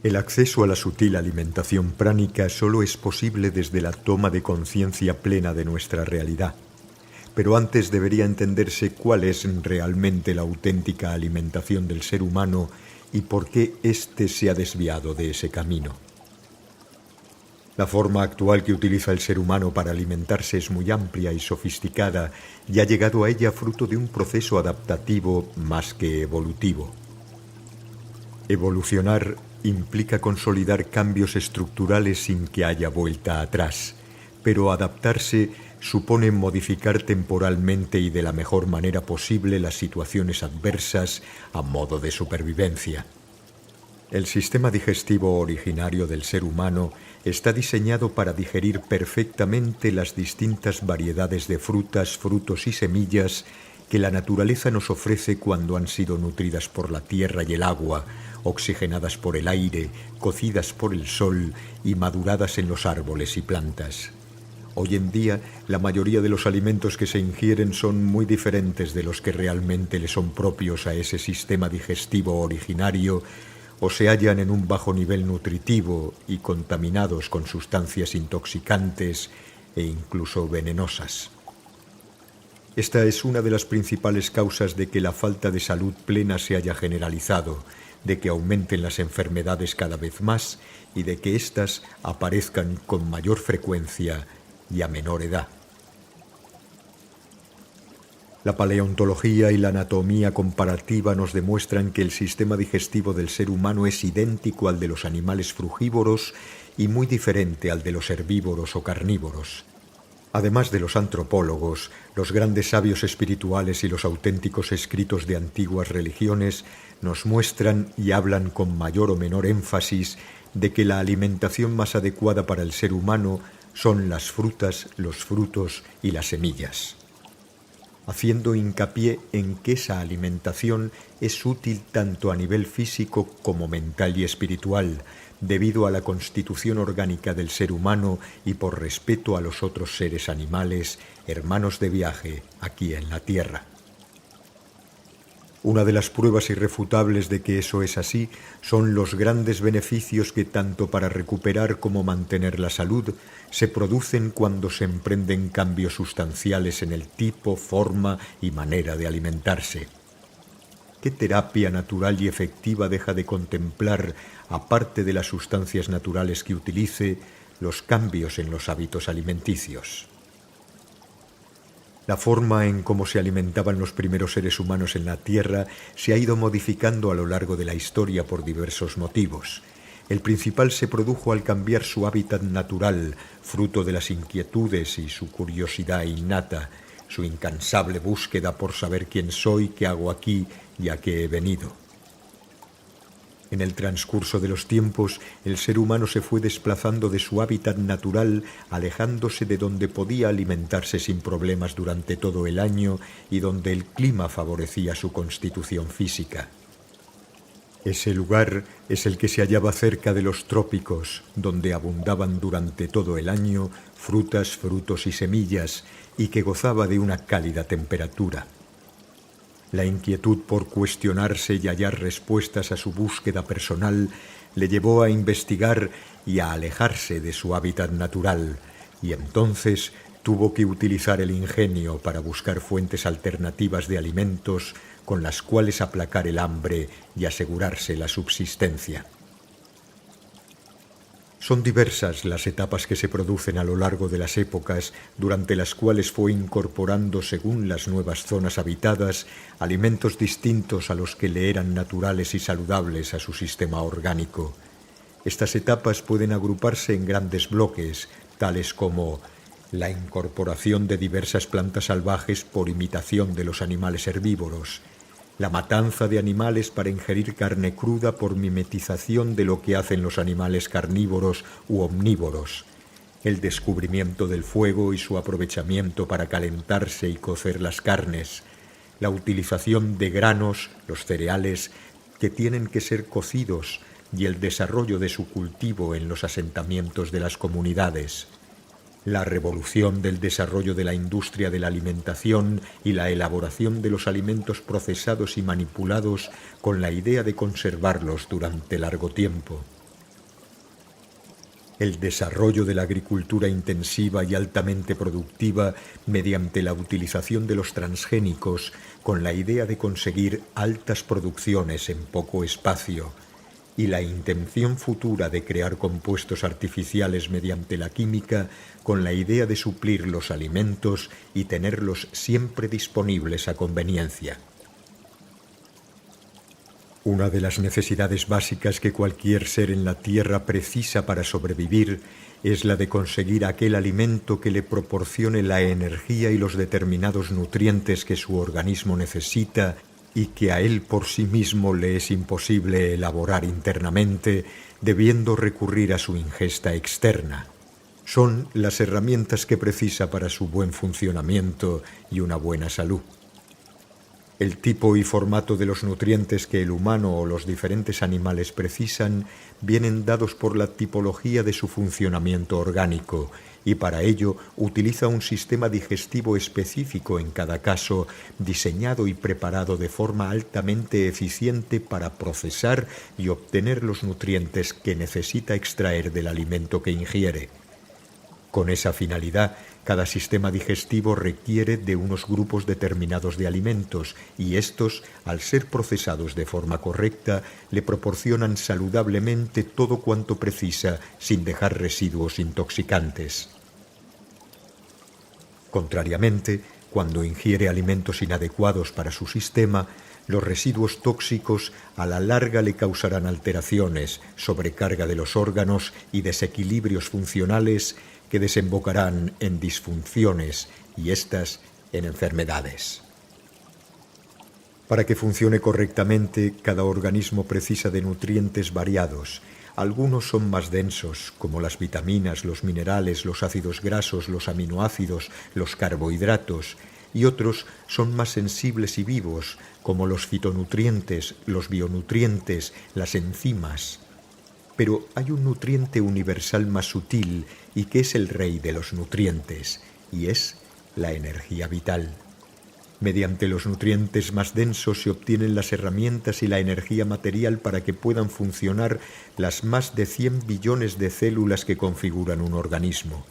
El acceso a la sutil alimentación pránica solo es posible desde la toma de conciencia plena de nuestra realidad. Pero antes debería entenderse cuál es realmente la auténtica alimentación del ser humano y por qué éste se ha desviado de ese camino. La forma actual que utiliza el ser humano para alimentarse es muy amplia y sofisticada y ha llegado a ella fruto de un proceso adaptativo más que evolutivo. Evolucionar implica consolidar cambios estructurales sin que haya vuelta atrás, pero adaptarse supone modificar temporalmente y de la mejor manera posible las situaciones adversas a modo de supervivencia. El sistema digestivo originario del ser humano está diseñado para digerir perfectamente las distintas variedades de frutas, frutos y semillas que la naturaleza nos ofrece cuando han sido nutridas por la tierra y el agua, oxigenadas por el aire, cocidas por el sol y maduradas en los árboles y plantas. Hoy en día, la mayoría de los alimentos que se ingieren son muy diferentes de los que realmente le son propios a ese sistema digestivo originario, o se hallan en un bajo nivel nutritivo y contaminados con sustancias intoxicantes e incluso venenosas. Esta es una de las principales causas de que la falta de salud plena se haya generalizado, de que aumenten las enfermedades cada vez más y de que éstas aparezcan con mayor frecuencia y a menor edad. La paleontología y la anatomía comparativa nos demuestran que el sistema digestivo del ser humano es idéntico al de los animales frugívoros y muy diferente al de los herbívoros o carnívoros. Además de los antropólogos, los grandes sabios espirituales y los auténticos escritos de antiguas religiones nos muestran y hablan con mayor o menor énfasis de que la alimentación más adecuada para el ser humano son las frutas, los frutos y las semillas, haciendo hincapié en que esa alimentación es útil tanto a nivel físico como mental y espiritual, debido a la constitución orgánica del ser humano y por respeto a los otros seres animales, hermanos de viaje aquí en la Tierra. Una de las pruebas irrefutables de que eso es así son los grandes beneficios que tanto para recuperar como mantener la salud se producen cuando se emprenden cambios sustanciales en el tipo, forma y manera de alimentarse. ¿Qué terapia natural y efectiva deja de contemplar, aparte de las sustancias naturales que utilice, los cambios en los hábitos alimenticios? La forma en cómo se alimentaban los primeros seres humanos en la Tierra se ha ido modificando a lo largo de la historia por diversos motivos. El principal se produjo al cambiar su hábitat natural, fruto de las inquietudes y su curiosidad innata, su incansable búsqueda por saber quién soy, qué hago aquí y a qué he venido. En el transcurso de los tiempos, el ser humano se fue desplazando de su hábitat natural, alejándose de donde podía alimentarse sin problemas durante todo el año y donde el clima favorecía su constitución física. Ese lugar es el que se hallaba cerca de los trópicos, donde abundaban durante todo el año frutas, frutos y semillas, y que gozaba de una cálida temperatura. La inquietud por cuestionarse y hallar respuestas a su búsqueda personal le llevó a investigar y a alejarse de su hábitat natural, y entonces tuvo que utilizar el ingenio para buscar fuentes alternativas de alimentos con las cuales aplacar el hambre y asegurarse la subsistencia. Son diversas las etapas que se producen a lo largo de las épocas, durante las cuales fue incorporando, según las nuevas zonas habitadas, alimentos distintos a los que le eran naturales y saludables a su sistema orgánico. Estas etapas pueden agruparse en grandes bloques, tales como la incorporación de diversas plantas salvajes por imitación de los animales herbívoros, la matanza de animales para ingerir carne cruda por mimetización de lo que hacen los animales carnívoros u omnívoros, el descubrimiento del fuego y su aprovechamiento para calentarse y cocer las carnes, la utilización de granos, los cereales, que tienen que ser cocidos, y el desarrollo de su cultivo en los asentamientos de las comunidades, La revolución del desarrollo de la industria de la alimentación y la elaboración de los alimentos procesados y manipulados con la idea de conservarlos durante largo tiempo. El desarrollo de la agricultura intensiva y altamente productiva mediante la utilización de los transgénicos con la idea de conseguir altas producciones en poco espacio, y la intención futura de crear compuestos artificiales mediante la química con la idea de suplir los alimentos y tenerlos siempre disponibles a conveniencia. Una de las necesidades básicas que cualquier ser en la Tierra precisa para sobrevivir es la de conseguir aquel alimento que le proporcione la energía y los determinados nutrientes que su organismo necesita y que a él por sí mismo le es imposible elaborar internamente, debiendo recurrir a su ingesta externa. Son las herramientas que precisa para su buen funcionamiento y una buena salud. El tipo y formato de los nutrientes que el humano o los diferentes animales precisan vienen dados por la tipología de su funcionamiento orgánico, y para ello utiliza un sistema digestivo específico en cada caso, diseñado y preparado de forma altamente eficiente para procesar y obtener los nutrientes que necesita extraer del alimento que ingiere. Con esa finalidad, cada sistema digestivo requiere de unos grupos determinados de alimentos y estos, al ser procesados de forma correcta, le proporcionan saludablemente todo cuanto precisa sin dejar residuos intoxicantes. Contrariamente, cuando ingiere alimentos inadecuados para su sistema, los residuos tóxicos a la larga le causarán alteraciones, sobrecarga de los órganos y desequilibrios funcionales que desembocarán en disfunciones y éstas en enfermedades. Para que funcione correctamente, cada organismo precisa de nutrientes variados. Algunos son más densos, como las vitaminas, los minerales, los ácidos grasos, los aminoácidos, los carbohidratos, y otros son más sensibles y vivos, como los fitonutrientes, los bionutrientes, las enzimas. Pero hay un nutriente universal más sutil y que es el rey de los nutrientes, y es la energía vital. Mediante los nutrientes más densos se obtienen las herramientas y la energía material para que puedan funcionar las más de 100 billones de células que configuran un organismo.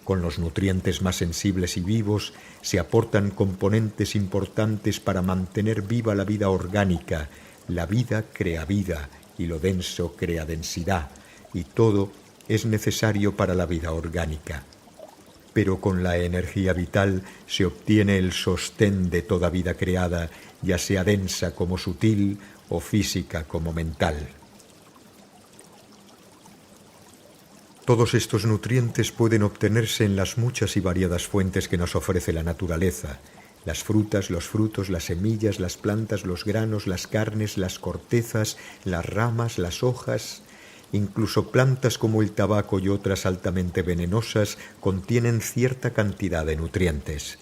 Con los nutrientes más sensibles y vivos se aportan componentes importantes para mantener viva la vida orgánica. La vida crea vida y lo denso crea densidad, y todo es necesario para la vida orgánica. Pero con la energía vital se obtiene el sostén de toda vida creada, ya sea densa como sutil o física como mental. Todos estos nutrientes pueden obtenerse en las muchas y variadas fuentes que nos ofrece la naturaleza: las frutas, los frutos, las semillas, las plantas, los granos, las carnes, las cortezas, las ramas, las hojas. Incluso plantas como el tabaco y otras altamente venenosas contienen cierta cantidad de nutrientes.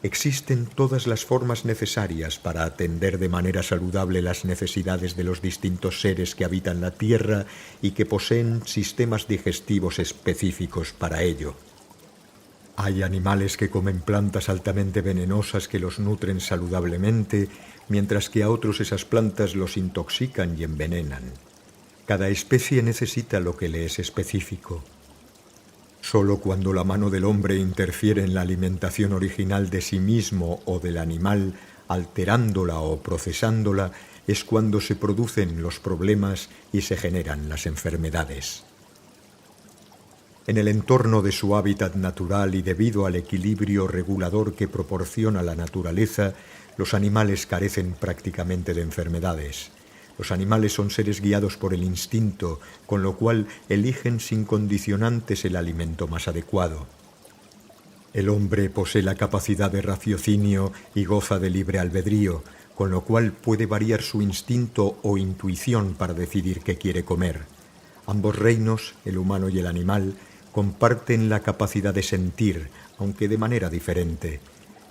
Existen todas las formas necesarias para atender de manera saludable las necesidades de los distintos seres que habitan la Tierra y que poseen sistemas digestivos específicos para ello. Hay animales que comen plantas altamente venenosas que los nutren saludablemente, mientras que a otros esas plantas los intoxican y envenenan. Cada especie necesita lo que le es específico. Solo cuando la mano del hombre interfiere en la alimentación original de sí mismo o del animal, alterándola o procesándola, es cuando se producen los problemas y se generan las enfermedades. En el entorno de su hábitat natural y debido al equilibrio regulador que proporciona la naturaleza, los animales carecen prácticamente de enfermedades. Los animales son seres guiados por el instinto, con lo cual eligen sin condicionantes el alimento más adecuado. El hombre posee la capacidad de raciocinio y goza de libre albedrío, con lo cual puede variar su instinto o intuición para decidir qué quiere comer. Ambos reinos, el humano y el animal, comparten la capacidad de sentir, aunque de manera diferente.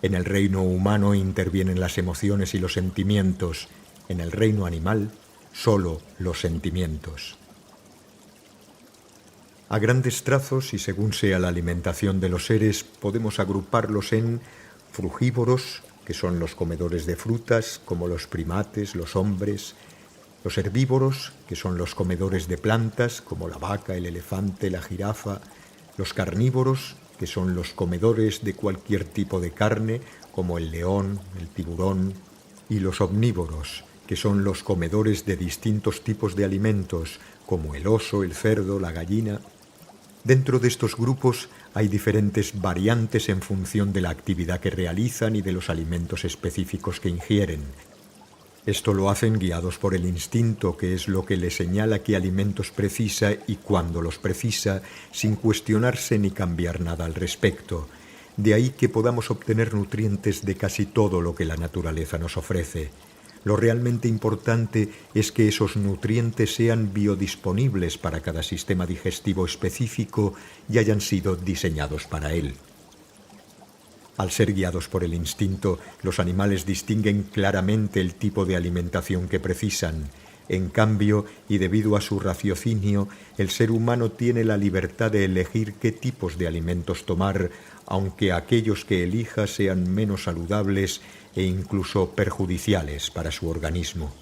En el reino humano intervienen las emociones y los sentimientos. En el reino animal, solo los sentimientos. A grandes trazos y según sea la alimentación de los seres, podemos agruparlos en frugívoros, que son los comedores de frutas, como los primates, los hombres; los herbívoros, que son los comedores de plantas, como la vaca, el elefante, la jirafa; los carnívoros, que son los comedores de cualquier tipo de carne, como el león, el tiburón; y los omnívoros, que son los comedores de distintos tipos de alimentos, como el oso, el cerdo, la gallina. Dentro de estos grupos hay diferentes variantes en función de la actividad que realizan y de los alimentos específicos que ingieren. Esto lo hacen guiados por el instinto, que es lo que les señala qué alimentos precisa y cuándo los precisa, sin cuestionarse ni cambiar nada al respecto. De ahí que podamos obtener nutrientes de casi todo lo que la naturaleza nos ofrece. Lo realmente importante es que esos nutrientes sean biodisponibles para cada sistema digestivo específico y hayan sido diseñados para él. Al ser guiados por el instinto, los animales distinguen claramente el tipo de alimentación que precisan. En cambio, y debido a su raciocinio, el ser humano tiene la libertad de elegir qué tipos de alimentos tomar, aunque aquellos que elija sean menos saludables e incluso perjudiciales para su organismo.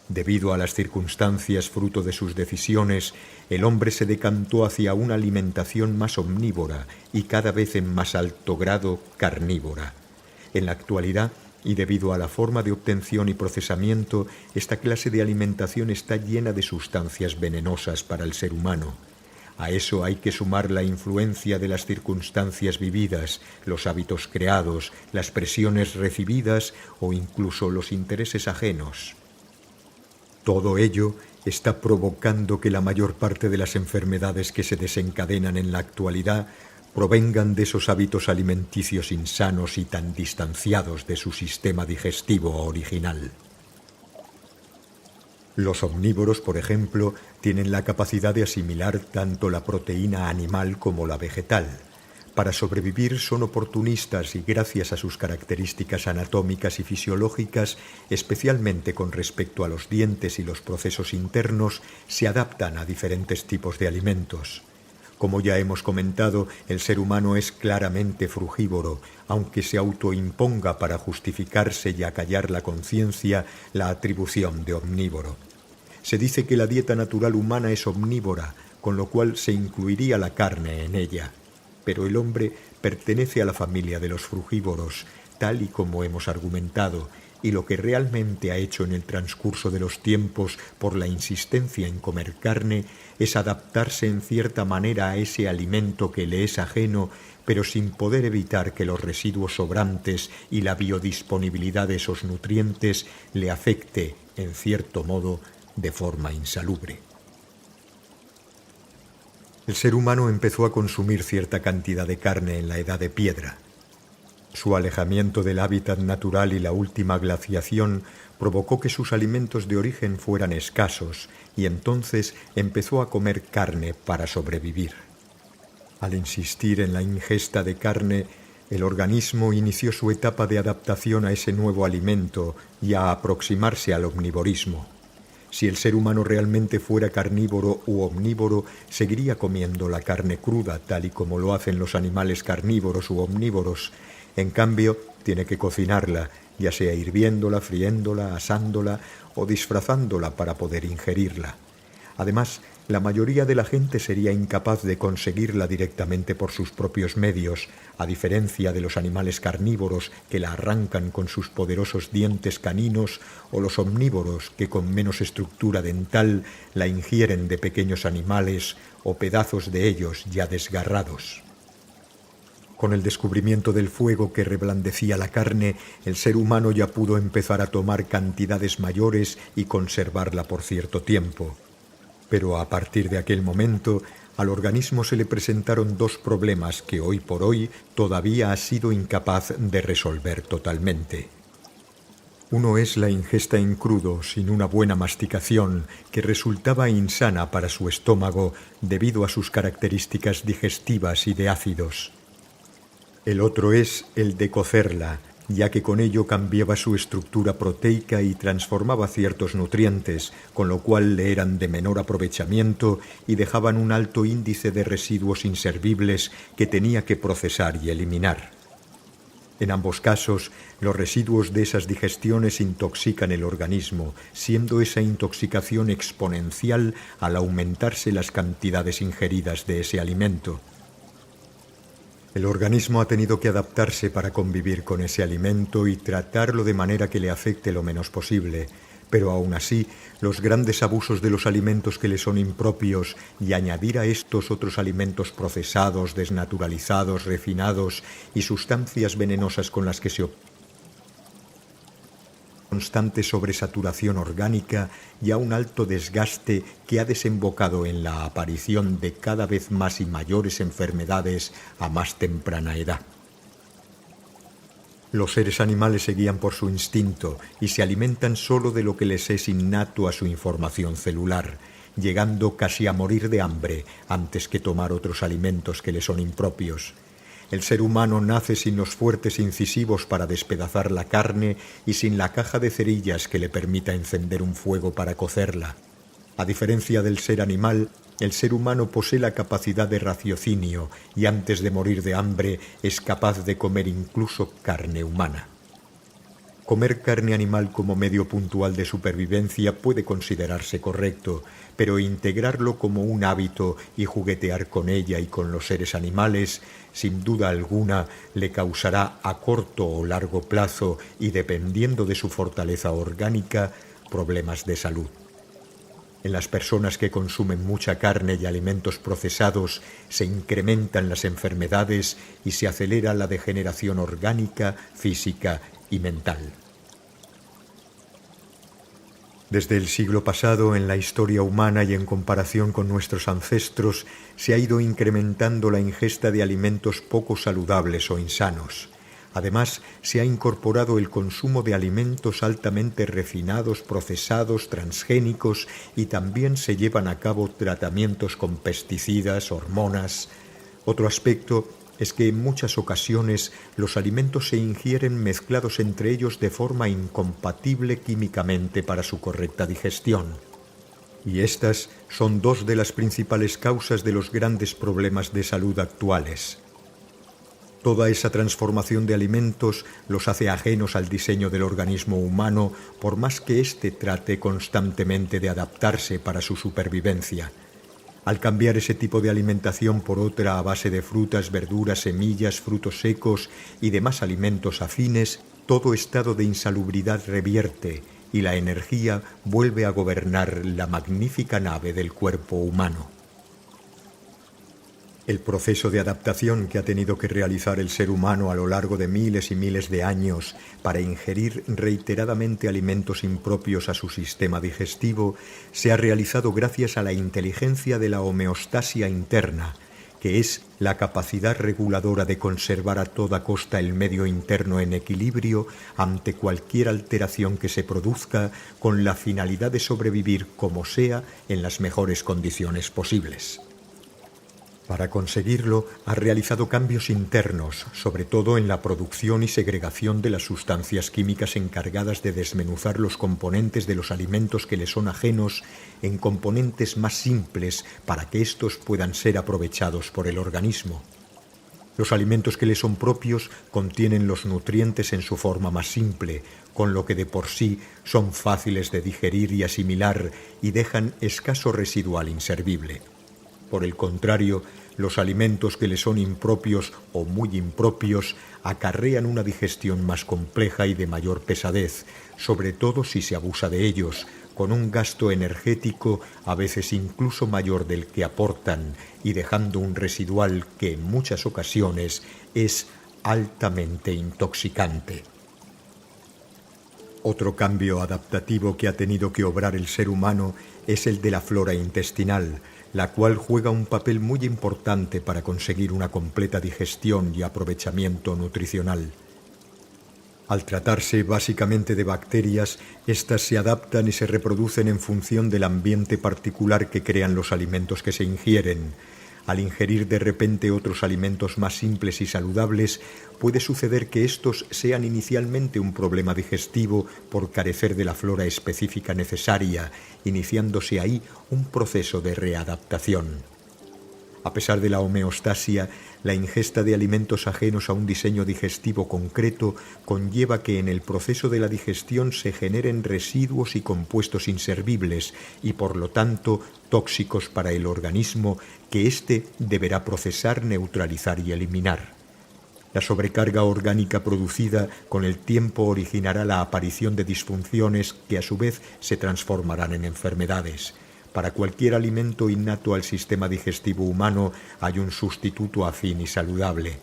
Debido a las circunstancias fruto de sus decisiones, el hombre se decantó hacia una alimentación más omnívora y cada vez en más alto grado carnívora. En la actualidad, y debido a la forma de obtención y procesamiento, esta clase de alimentación está llena de sustancias venenosas para el ser humano. A eso hay que sumar la influencia de las circunstancias vividas, los hábitos creados, las presiones recibidas o incluso los intereses ajenos. Todo ello está provocando que la mayor parte de las enfermedades que se desencadenan en la actualidad provengan de esos hábitos alimenticios insanos y tan distanciados de su sistema digestivo original. Los omnívoros, por ejemplo, tienen la capacidad de asimilar tanto la proteína animal como la vegetal. Para sobrevivir son oportunistas y gracias a sus características anatómicas y fisiológicas, especialmente con respecto a los dientes y los procesos internos, se adaptan a diferentes tipos de alimentos. Como ya hemos comentado, el ser humano es claramente frugívoro, aunque se autoimponga para justificarse y acallar la conciencia la atribución de omnívoro. Se dice que la dieta natural humana es omnívora, con lo cual se incluiría la carne en ella. Pero el hombre pertenece a la familia de los frugívoros, tal y como hemos argumentado, y lo que realmente ha hecho en el transcurso de los tiempos por la insistencia en comer carne es adaptarse en cierta manera a ese alimento que le es ajeno, pero sin poder evitar que los residuos sobrantes y la biodisponibilidad de esos nutrientes le afecte, en cierto modo, de forma insalubre. El ser humano empezó a consumir cierta cantidad de carne en la edad de piedra. Su alejamiento del hábitat natural y la última glaciación provocó que sus alimentos de origen fueran escasos y entonces empezó a comer carne para sobrevivir. Al insistir en la ingesta de carne, el organismo inició su etapa de adaptación a ese nuevo alimento y a aproximarse al omnivorismo. Si el ser humano realmente fuera carnívoro u omnívoro, seguiría comiendo la carne cruda, tal y como lo hacen los animales carnívoros u omnívoros. En cambio, tiene que cocinarla, ya sea hirviéndola, friéndola, asándola o disfrazándola para poder ingerirla. Además, la mayoría de la gente sería incapaz de conseguirla directamente por sus propios medios, a diferencia de los animales carnívoros que la arrancan con sus poderosos dientes caninos o los omnívoros que con menos estructura dental la ingieren de pequeños animales o pedazos de ellos ya desgarrados. Con el descubrimiento del fuego que reblandecía la carne, el ser humano ya pudo empezar a tomar cantidades mayores y conservarla por cierto tiempo. Pero a partir de aquel momento, al organismo se le presentaron dos problemas que hoy por hoy todavía ha sido incapaz de resolver totalmente. Uno es la ingesta en crudo, sin una buena masticación, que resultaba insana para su estómago debido a sus características digestivas y de ácidos. El otro es el de cocerla, ya que con ello cambiaba su estructura proteica y transformaba ciertos nutrientes, con lo cual le eran de menor aprovechamiento y dejaban un alto índice de residuos inservibles que tenía que procesar y eliminar. En ambos casos, los residuos de esas digestiones intoxican el organismo, siendo esa intoxicación exponencial al aumentarse las cantidades ingeridas de ese alimento. El organismo ha tenido que adaptarse para convivir con ese alimento y tratarlo de manera que le afecte lo menos posible, pero aún así, los grandes abusos de los alimentos que le son impropios y añadir a estos otros alimentos procesados, desnaturalizados, refinados y sustancias venenosas con las que se constante sobresaturación orgánica y a un alto desgaste que ha desembocado en la aparición de cada vez más y mayores enfermedades a más temprana edad. Los seres animales se guían por su instinto y se alimentan solo de lo que les es innato a su información celular, llegando casi a morir de hambre antes que tomar otros alimentos que le son impropios. El ser humano nace sin los fuertes incisivos para despedazar la carne y sin la caja de cerillas que le permita encender un fuego para cocerla. A diferencia del ser animal, el ser humano posee la capacidad de raciocinio y antes de morir de hambre es capaz de comer incluso carne humana. Comer carne animal como medio puntual de supervivencia puede considerarse correcto, pero integrarlo como un hábito y juguetear con ella y con los seres animales, sin duda alguna, le causará a corto o largo plazo y dependiendo de su fortaleza orgánica, problemas de salud. En las personas que consumen mucha carne y alimentos procesados se incrementan las enfermedades y se acelera la degeneración orgánica, física y mental. Desde el siglo pasado, en la historia humana y en comparación con nuestros ancestros, se ha ido incrementando la ingesta de alimentos poco saludables o insanos. Además, se ha incorporado el consumo de alimentos altamente refinados, procesados, transgénicos y también se llevan a cabo tratamientos con pesticidas, hormonas. Otro aspecto es que en muchas ocasiones los alimentos se ingieren mezclados entre ellos de forma incompatible químicamente para su correcta digestión. Y estas son dos de las principales causas de los grandes problemas de salud actuales. Toda esa transformación de alimentos los hace ajenos al diseño del organismo humano, por más que éste trate constantemente de adaptarse para su supervivencia. Al cambiar ese tipo de alimentación por otra a base de frutas, verduras, semillas, frutos secos y demás alimentos afines, todo estado de insalubridad revierte y la energía vuelve a gobernar la magnífica nave del cuerpo humano. El proceso de adaptación que ha tenido que realizar el ser humano a lo largo de miles y miles de años para ingerir reiteradamente alimentos impropios a su sistema digestivo se ha realizado gracias a la inteligencia de la homeostasia interna, que es la capacidad reguladora de conservar a toda costa el medio interno en equilibrio ante cualquier alteración que se produzca con la finalidad de sobrevivir como sea en las mejores condiciones posibles. Para conseguirlo, ha realizado cambios internos, sobre todo en la producción y segregación de las sustancias químicas encargadas de desmenuzar los componentes de los alimentos que le son ajenos en componentes más simples para que éstos puedan ser aprovechados por el organismo. Los alimentos que le son propios contienen los nutrientes en su forma más simple, con lo que de por sí son fáciles de digerir y asimilar y dejan escaso residual inservible. Por el contrario, los alimentos que le son impropios o muy impropios acarrean una digestión más compleja y de mayor pesadez, sobre todo si se abusa de ellos, con un gasto energético a veces incluso mayor del que aportan y dejando un residual que en muchas ocasiones es altamente intoxicante. Otro cambio adaptativo que ha tenido que obrar el ser humano es el de la flora intestinal, la cual juega un papel muy importante para conseguir una completa digestión y aprovechamiento nutricional. Al tratarse básicamente de bacterias, éstas se adaptan y se reproducen en función del ambiente particular que crean los alimentos que se ingieren. Al ingerir de repente otros alimentos más simples y saludables, puede suceder que estos sean inicialmente un problema digestivo por carecer de la flora específica necesaria, iniciándose ahí un proceso de readaptación. A pesar de la homeostasia, la ingesta de alimentos ajenos a un diseño digestivo concreto conlleva que en el proceso de la digestión se generen residuos y compuestos inservibles y por lo tanto tóxicos para el organismo que éste deberá procesar, neutralizar y eliminar. La sobrecarga orgánica producida con el tiempo originará la aparición de disfunciones que a su vez se transformarán en enfermedades. Para cualquier alimento innato al sistema digestivo humano hay un sustituto afín y saludable.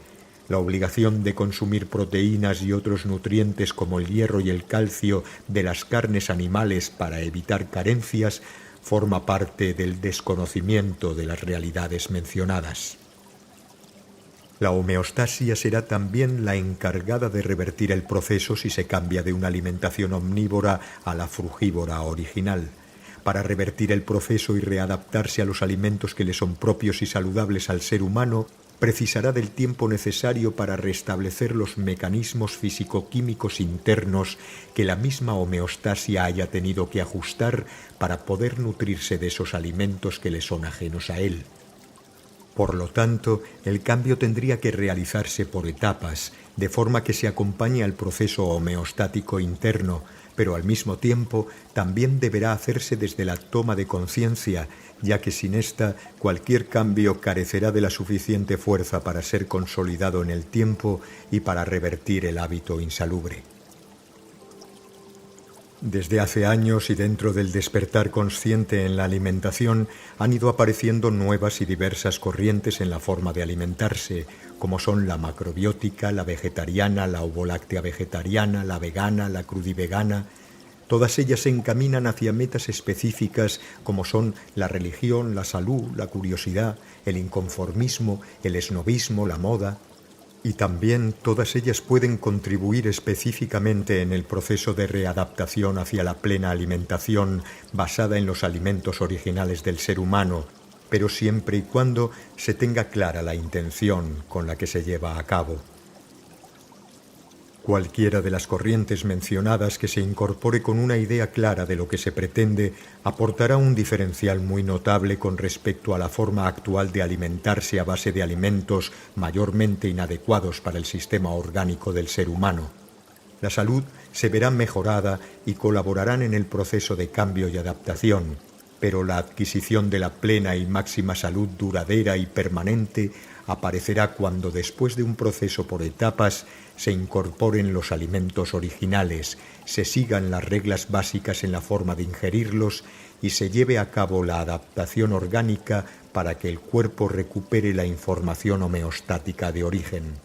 La obligación de consumir proteínas y otros nutrientes como el hierro y el calcio de las carnes animales para evitar carencias forma parte del desconocimiento de las realidades mencionadas. La homeostasia será también la encargada de revertir el proceso si se cambia de una alimentación omnívora a la frugívora original. Para revertir el proceso y readaptarse a los alimentos que le son propios y saludables al ser humano, precisará del tiempo necesario para restablecer los mecanismos físico-químicos internos que la misma homeostasia haya tenido que ajustar para poder nutrirse de esos alimentos que le son ajenos a él. Por lo tanto, el cambio tendría que realizarse por etapas, de forma que se acompañe al proceso homeostático interno, pero al mismo tiempo también deberá hacerse desde la toma de conciencia, ya que sin esta cualquier cambio carecerá de la suficiente fuerza para ser consolidado en el tiempo y para revertir el hábito insalubre. Desde hace años y dentro del despertar consciente en la alimentación han ido apareciendo nuevas y diversas corrientes en la forma de alimentarse, como son la macrobiótica, la vegetariana, la ovoláctea vegetariana, la vegana, la crudivegana. Todas ellas se encaminan hacia metas específicas como son la religión, la salud, la curiosidad, el inconformismo, el esnobismo, la moda. Y también todas ellas pueden contribuir específicamente en el proceso de readaptación hacia la plena alimentación basada en los alimentos originales del ser humano, pero siempre y cuando se tenga clara la intención con la que se lleva a cabo. Cualquiera de las corrientes mencionadas que se incorpore con una idea clara de lo que se pretende aportará un diferencial muy notable con respecto a la forma actual de alimentarse a base de alimentos mayormente inadecuados para el sistema orgánico del ser humano. La salud se verá mejorada y colaborarán en el proceso de cambio y adaptación, pero la adquisición de la plena y máxima salud duradera y permanente aparecerá cuando, después de un proceso por etapas, se incorporen los alimentos originales, se sigan las reglas básicas en la forma de ingerirlos y se lleve a cabo la adaptación orgánica para que el cuerpo recupere la información homeostática de origen.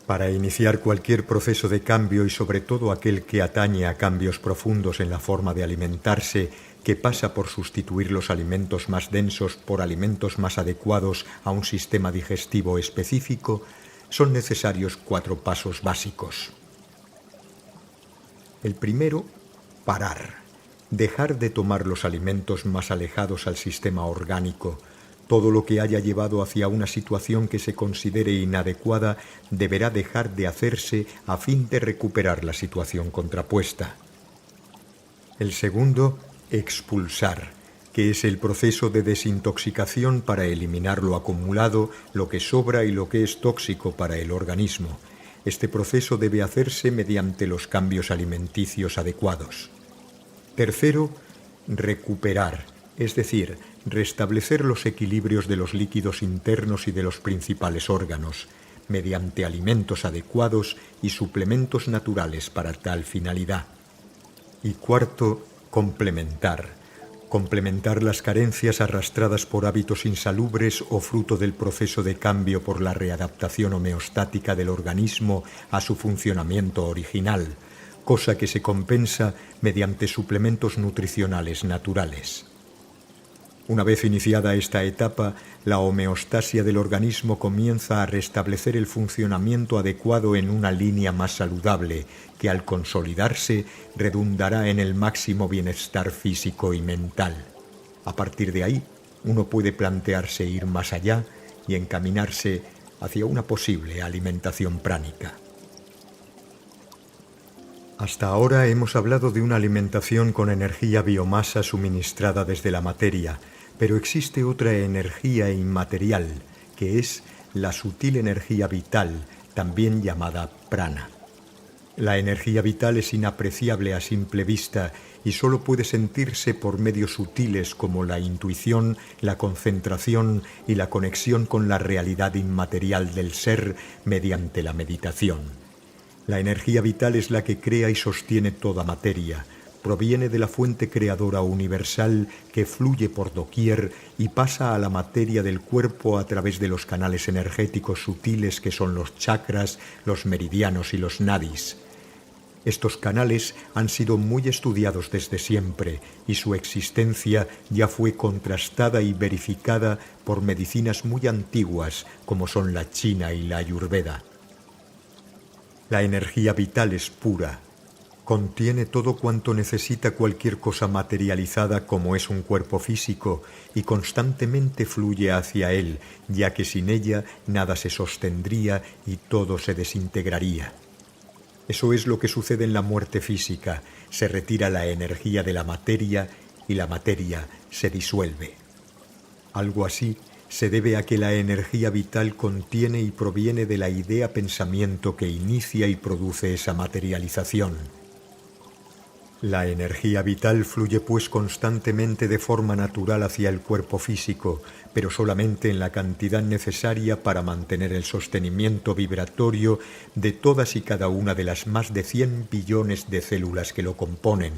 Para iniciar cualquier proceso de cambio y sobre todo aquel que atañe a cambios profundos en la forma de alimentarse, que pasa por sustituir los alimentos más densos por alimentos más adecuados a un sistema digestivo específico, son necesarios 4 pasos básicos. El primero, parar. Dejar de tomar los alimentos más alejados al sistema orgánico. Todo lo que haya llevado hacia una situación que se considere inadecuada deberá dejar de hacerse a fin de recuperar la situación contrapuesta. El segundo, expulsar, que es el proceso de desintoxicación para eliminar lo acumulado, lo que sobra y lo que es tóxico para el organismo. Este proceso debe hacerse mediante los cambios alimenticios adecuados. Tercero, recuperar, es decir, restablecer los equilibrios de los líquidos internos y de los principales órganos, mediante alimentos adecuados y suplementos naturales para tal finalidad. Y cuarto, complementar. Complementar las carencias arrastradas por hábitos insalubres o fruto del proceso de cambio por la readaptación homeostática del organismo a su funcionamiento original, cosa que se compensa mediante suplementos nutricionales naturales. Una vez iniciada esta etapa, la homeostasia del organismo comienza a restablecer el funcionamiento adecuado en una línea más saludable, que al consolidarse redundará en el máximo bienestar físico y mental. A partir de ahí, uno puede plantearse ir más allá y encaminarse hacia una posible alimentación pránica. Hasta ahora hemos hablado de una alimentación con energía biomasa suministrada desde la materia, pero existe otra energía inmaterial, que es la sutil energía vital, también llamada prana. La energía vital es inapreciable a simple vista y solo puede sentirse por medios sutiles como la intuición, la concentración y la conexión con la realidad inmaterial del ser mediante la meditación. La energía vital es la que crea y sostiene toda materia. Proviene de la fuente creadora universal que fluye por doquier y pasa a la materia del cuerpo a través de los canales energéticos sutiles que son los chakras, los meridianos y los nadis. Estos canales han sido muy estudiados desde siempre y su existencia ya fue contrastada y verificada por medicinas muy antiguas como son la China y la Ayurveda. La energía vital es pura. Contiene todo cuanto necesita cualquier cosa materializada como es un cuerpo físico y constantemente fluye hacia él, ya que sin ella nada se sostendría y todo se desintegraría. Eso es lo que sucede en la muerte física. Se retira la energía de la materia y la materia se disuelve. Algo así se debe a que la energía vital contiene y proviene de la idea-pensamiento que inicia y produce esa materialización. La energía vital fluye pues constantemente de forma natural hacia el cuerpo físico, pero solamente en la cantidad necesaria para mantener el sostenimiento vibratorio de todas y cada una de las más de 100 billones de células que lo componen,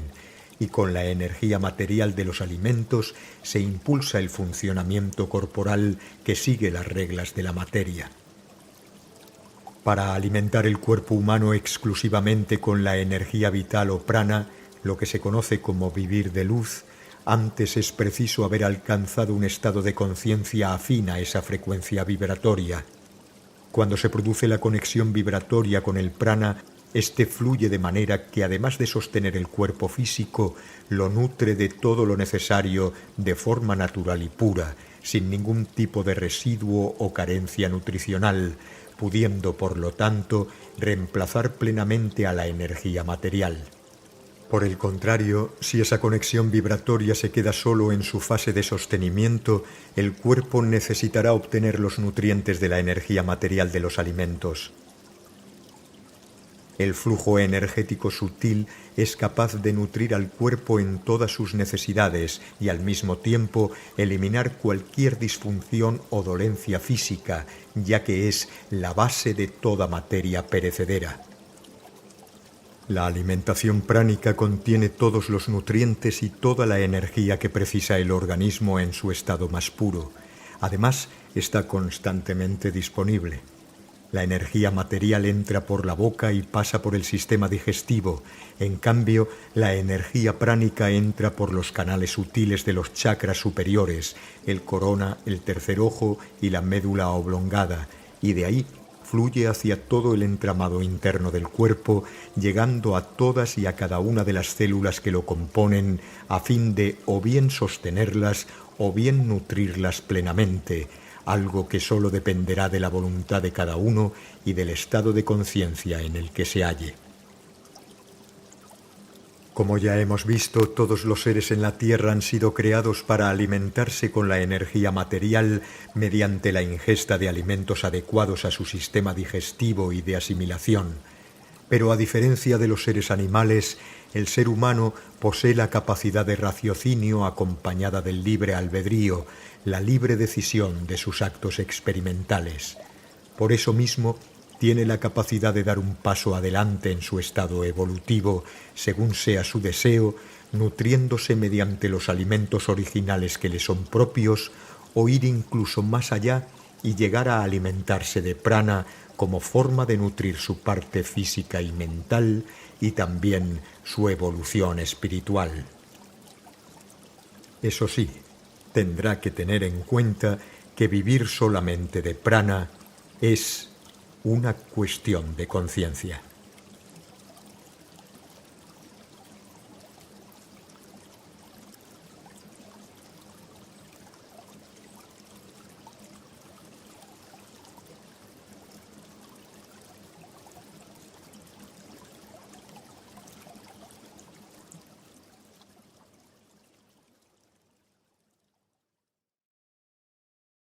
y con la energía material de los alimentos se impulsa el funcionamiento corporal que sigue las reglas de la materia. Para alimentar el cuerpo humano exclusivamente con la energía vital o prana, lo que se conoce como vivir de luz, antes es preciso haber alcanzado un estado de conciencia afín a esa frecuencia vibratoria. Cuando se produce la conexión vibratoria con el prana, este fluye de manera que, además de sostener el cuerpo físico, lo nutre de todo lo necesario de forma natural y pura, sin ningún tipo de residuo o carencia nutricional, pudiendo, por lo tanto, reemplazar plenamente a la energía material. Por el contrario, si esa conexión vibratoria se queda solo en su fase de sostenimiento, el cuerpo necesitará obtener los nutrientes de la energía material de los alimentos. El flujo energético sutil es capaz de nutrir al cuerpo en todas sus necesidades y al mismo tiempo eliminar cualquier disfunción o dolencia física, ya que es la base de toda materia perecedera. La alimentación pránica contiene todos los nutrientes y toda la energía que precisa el organismo en su estado más puro. Además, está constantemente disponible. La energía material entra por la boca y pasa por el sistema digestivo. En cambio, la energía pránica entra por los canales sutiles de los chakras superiores, el corona, el tercer ojo y la médula oblongada, y de ahí fluye hacia todo el entramado interno del cuerpo, llegando a todas y a cada una de las células que lo componen, a fin de o bien sostenerlas o bien nutrirlas plenamente, algo que sólo dependerá de la voluntad de cada uno y del estado de conciencia en el que se halle. Como ya hemos visto, todos los seres en la Tierra han sido creados para alimentarse con la energía material mediante la ingesta de alimentos adecuados a su sistema digestivo y de asimilación. Pero a diferencia de los seres animales, el ser humano posee la capacidad de raciocinio acompañada del libre albedrío, la libre decisión de sus actos experimentales. Por eso mismo, tiene la capacidad de dar un paso adelante en su estado evolutivo, según sea su deseo, nutriéndose mediante los alimentos originales que le son propios, o ir incluso más allá y llegar a alimentarse de prana como forma de nutrir su parte física y mental y también su evolución espiritual. Eso sí, tendrá que tener en cuenta que vivir solamente de prana es una cuestión de conciencia.